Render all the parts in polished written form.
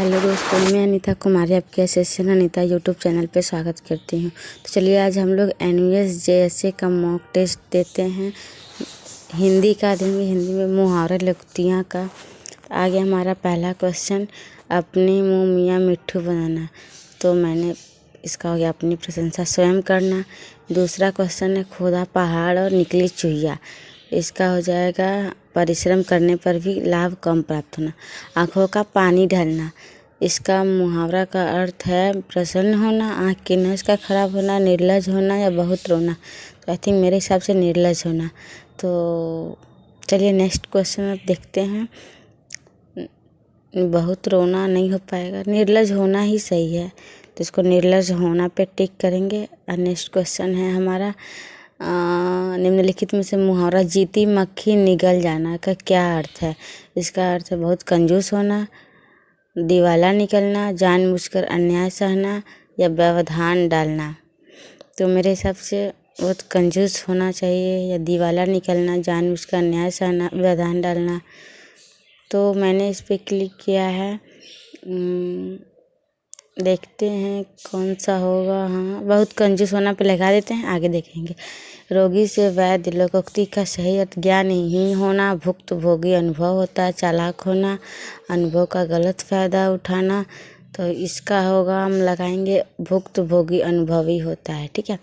Hello दोस्तों, मैं अनीता कुमारी आपके एसएससी अनीता यूट्यूब चैनल पे स्वागत करती हूँ। तो चलिए आज हम लोग एनवीएस जेएसए का मॉक टेस्ट देते हैं। हिंदी का देंगे, हिंदी में मुहावरा लुगतियाँ का। आ गया हमारा पहला क्वेश्चन, अपने मुँह मियाँ मिट्ठू बनाना। तो मैंने इसका हो गया अपनी प्रशंसा स्वयं करना। दूसरा क्वेश्चन है खोदा पहाड़ और निकली चुहिया। इसका हो जाएगा परिश्रम करने पर भी लाभ कम प्राप्त होना। आँखों का पानी ढलना, इसका मुहावरा का अर्थ है प्रसन्न होना, आँख की नस का खराब होना, निर्लज होना या बहुत रोना। तो आई थिंक मेरे हिसाब से निर्लज होना। तो चलिए नेक्स्ट क्वेश्चन अब देखते हैं। बहुत रोना नहीं हो पाएगा, निर्लज होना ही सही है, तो इसको निर्लज होना पे टिक करेंगे। और नेक्स्ट क्वेश्चन है हमारा निम्नलिखित में से मुहावरा जीती मक्खी निगल जाना का क्या अर्थ है। इसका अर्थ है बहुत कंजूस होना, दिवाला निकलना, जानबूझकर अन्याय सहना या व्यवधान डालना। तो मेरे हिसाब से बहुत कंजूस होना चाहिए या दिवाला निकलना, जानबूझकर अन्याय सहना, व्यवधान डालना। तो मैंने इस पर क्लिक किया है। देखते हैं कौन सा होगा। हाँ, बहुत कंजूस होना पे लगा देते हैं, आगे देखेंगे। रोगी से वैद्य लोकोक्ति का सही अर्थ ज्ञानहीन होना, भुक्त भोगी अनुभव होता है, चालाक होना, अनुभव का गलत फायदा उठाना। तो इसका होगा हम लगाएंगे भुक्त भोगी अनुभवी होता है। ठीक है,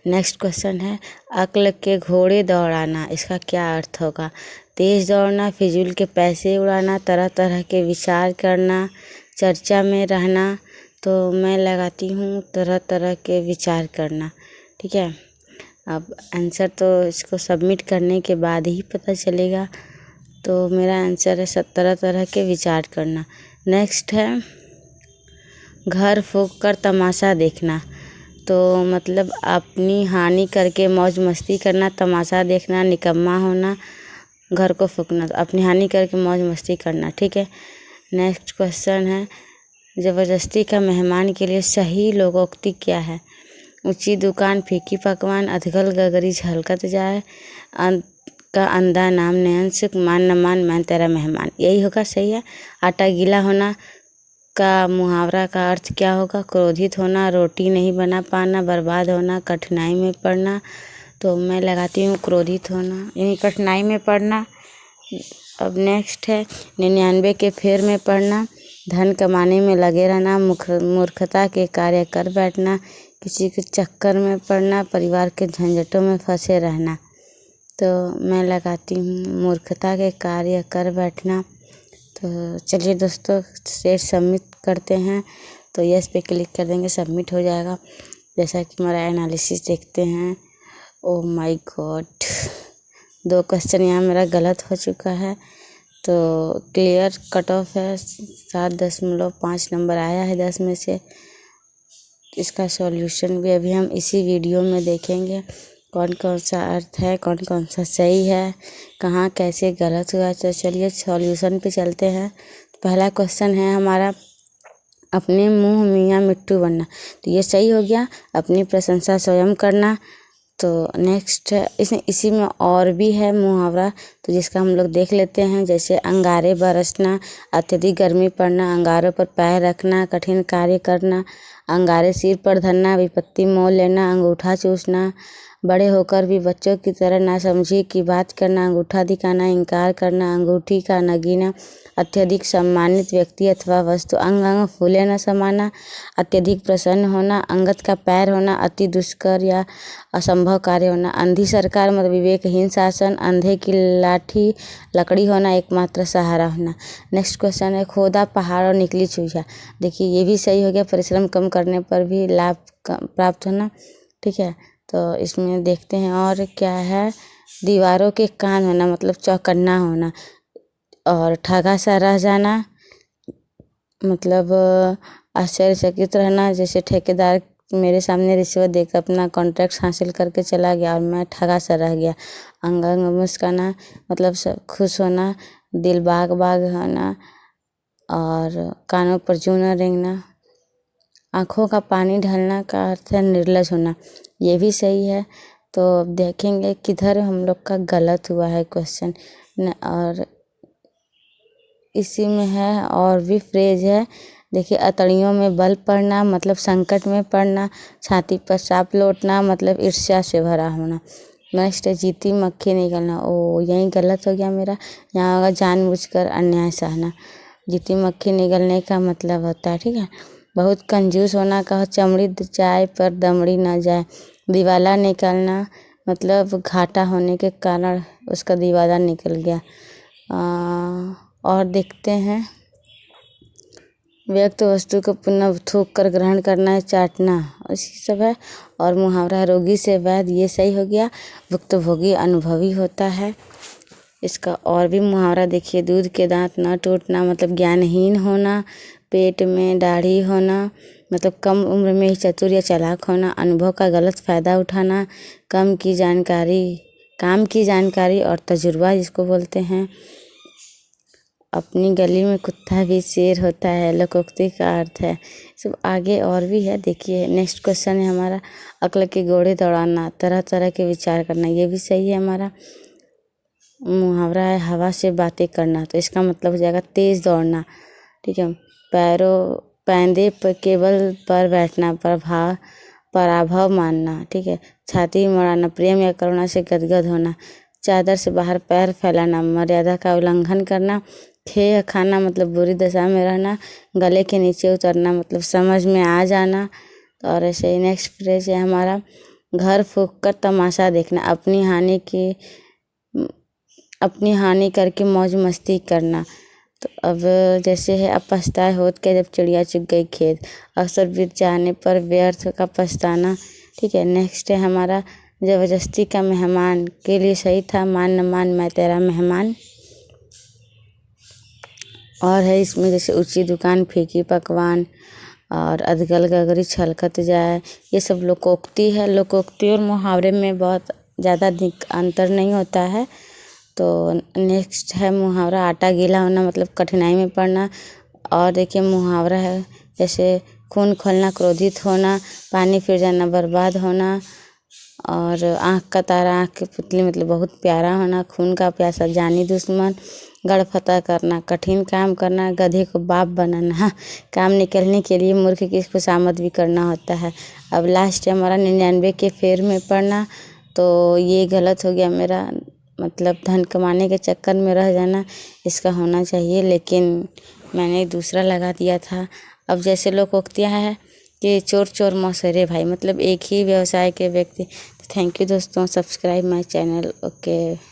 नेक्स्ट क्वेश्चन है अक्ल के घोड़े दौड़ाना। इसका क्या अर्थ होगा। तेज दौड़ना, फिजूल के पैसे उड़ाना, तरह तरह के विचार करना, चर्चा में रहना। तो मैं लगाती हूँ तरह तरह के विचार करना। ठीक है, अब आंसर तो इसको सबमिट करने के बाद ही पता चलेगा। तो मेरा आंसर है तरह तरह के विचार करना। नेक्स्ट है घर फूंक कर तमाशा देखना। तो मतलब अपनी हानि करके मौज मस्ती करना, तमाशा देखना, निकम्मा होना, घर को फूंकना, तो अपनी हानि करके मौज मस्ती करना। ठीक है, नेक्स्ट क्वेश्चन है ज़बरदस्ती का मेहमान के लिए सही लोकोक्ति क्या है। ऊंची दुकान फीकी पकवान, अधगल गगरी झलकत जाए, का अंधा नाम नयन से मान न मान मैं तेरा मेहमान। यही होगा, सही है। आटा गीला होना का मुहावरा का अर्थ क्या होगा। क्रोधित होना, रोटी नहीं बना पाना, बर्बाद होना, कठिनाई में पड़ना। तो मैं लगाती हूँ क्रोधित होना यानी कठिनाई में पड़ना। अब नेक्स्ट है 99 के फेर में पड़ना, धन कमाने में लगे रहना, मूर्खता के कार्य कर बैठना, किसी के चक्कर में पड़ना, परिवार के झंझटों में फंसे रहना। तो मैं लगाती हूँ मूर्खता के कार्य कर बैठना। तो चलिए दोस्तों सेट सबमिट करते हैं। तो यस पे क्लिक कर देंगे, सबमिट हो जाएगा। जैसा कि हमारा एनालिसिस देखते हैं। ओह माय गॉड, 2 क्वेश्चन यहाँ मेरा गलत हो चुका है। तो क्लियर कट ऑफ है, 7.5 नंबर आया है 10 में से। इसका सॉल्यूशन भी अभी हम इसी वीडियो में देखेंगे, कौन कौन सा अर्थ है, कौन कौन सा सही है, कहाँ कैसे गलत हुआ। तो चलिए सॉल्यूशन पे चलते हैं। पहला क्वेश्चन है हमारा अपने मुँह मियाँ मिट्टू बनना। तो ये सही हो गया, अपनी प्रशंसा स्वयं करना। तो नेक्स्ट है इसी में और भी है मुहावरा, तो जिसका हम लोग देख लेते हैं। जैसे अंगारे बरसना, अत्यधिक गर्मी पड़ना, अंगारों पर पैर रखना, कठिन कार्य करना, अंगारे सिर पर धरना, विपत्ति मोल लेना, अंगूठा चूसना, बड़े होकर भी बच्चों की तरह नासमझी की बात करना, अंगूठा दिखाना, इनकार करना, अंगूठी का नगीना, अत्यधिक सम्मानित व्यक्ति अथवा वस्तु, अंग अंग फूले न समाना, अत्यधिक प्रसन्न होना, अंगत का पैर होना, अति दुष्कर या असंभव कार्य होना, अंधी सरकार मतलब विवेकहीन शासन, अंधे की लाठी लकड़ी होना, एकमात्र सहारा होना। नेक्स्ट क्वेश्चन है खोदा पहाड़ और निकली चुहिया। देखिए ये भी सही हो गया, परिश्रम कम करने पर भी लाभ प्राप्त होना। ठीक है, तो इसमें देखते हैं और क्या है। दीवारों के कान होना मतलब चौकन्ना होना, और ठगा सा रह जाना मतलब आश्चर्यचकित रहना। जैसे ठेकेदार मेरे सामने रिश्वत देकर अपना कॉन्ट्रैक्ट हासिल करके चला गया और मैं ठगा सा रह गया। अंग अंग मुस्काना मतलब सब खुश होना, दिल बाग बाग होना, और कानों पर जूं न रेंगना। आँखों का पानी ढलना का अर्थ है निर्लज होना, ये भी सही है। तो अब देखेंगे किधर हम लोग का गलत हुआ है क्वेश्चन। और इसी में है और भी फ्रेज है देखिए अतड़ियों में बल पड़ना मतलब संकट में पड़ना, छाती पर सांप लौटना मतलब ईर्ष्या से भरा होना। नेक्स्ट है जीती मक्खी निकलना, ओ यही गलत हो गया मेरा, यहाँ होगा जानबूझकर अन्याय सहना। जीती मक्खी निकलने का मतलब होता है, ठीक है, बहुत कंजूस होना का, चमड़ी जाए पर दमड़ी ना जाए। दिवाला निकलना मतलब घाटा होने के कारण उसका दिवाला निकल गया। और देखते हैं, व्यक्त वस्तु को पुनः थूक कर ग्रहण करना है, चाटना, इसी सब है। और मुहावरा रोगी से वैद्य, ये सही हो गया, भुक्तभोगी अनुभवी होता है। इसका और भी मुहावरा देखिए, दूध के दांत न टूटना मतलब ज्ञानहीन होना, पेट में दाढ़ी होना मतलब कम उम्र में ही चतुर या चालाक होना, अनुभव का गलत फायदा उठाना, काम की जानकारी और तजुर्बा जिसको बोलते हैं। अपनी गली में कुत्ता भी शेर होता है, लोकोक्ति का अर्थ है। सब आगे और भी है, देखिए नेक्स्ट क्वेश्चन है हमारा, अक्ल के घोड़े दौड़ाना, तरह तरह के विचार करना, ये भी सही है हमारा। मुहावरा है हवा से बातें करना, तो इसका मतलब हो जाएगा तेज दौड़ना, ठीक है। पैंदे पर केबल पर बैठना, पराभव मानना, ठीक है। छाती मड़ाना, प्रेम या करुणा से गदगद होना। चादर से बाहर पैर फैलाना, मर्यादा का उल्लंघन करना। खेह खाना मतलब बुरी दशा में रहना। गले के नीचे उतरना मतलब समझ में आ जाना। और ऐसे ही नेक्स्ट फ्रेज है हमारा, घर फूंक कर तमाशा देखना, अपनी हानि करके मौज मस्ती करना। तो अब जैसे है, अब पछताए होत के जब चिड़िया चुग गई खेत, अवसर बीत जाने पर व्यर्थ का पछताना, ठीक है। नेक्स्ट है हमारा, जबरदस्ती का मेहमान के लिए सही था, मान न मान मैं तेरा मेहमान। और है इसमें जैसे ऊंची दुकान फीकी पकवान, और अधगल गगरी छलकत जाए, ये सब लोकोक्ति है। लोकोक्ति और मुहावरे में बहुत ज़्यादा अंतर नहीं होता है। तो नेक्स्ट है मुहावरा, आटा गीला होना मतलब कठिनाई में पड़ना। और देखिए मुहावरा है जैसे खून खोलना क्रोधित होना, पानी फिर जाना बर्बाद होना। और आँख का तारा आँख की पुतली मतलब बहुत प्यारा होना, खून का प्यासा जानी दुश्मन, गड़फता करना, कठिन काम करना, गधे को बाप बनाना, काम निकलने के लिए मूर्ख की खुशामद भी करना होता है। अब लास्ट है हमारा, 99 के फेर में पड़ना, तो ये गलत हो गया मेरा, मतलब धन कमाने के चक्कर में रह जाना, इसका होना चाहिए, लेकिन मैंने दूसरा लगा दिया था। अब जैसे लोकोक्तियाँ हैं कि चोर चोर मौसेरे भाई, मतलब एक ही व्यवसाय के व्यक्ति। थैंक यू दोस्तों, सब्सक्राइब माय चैनल। ओके।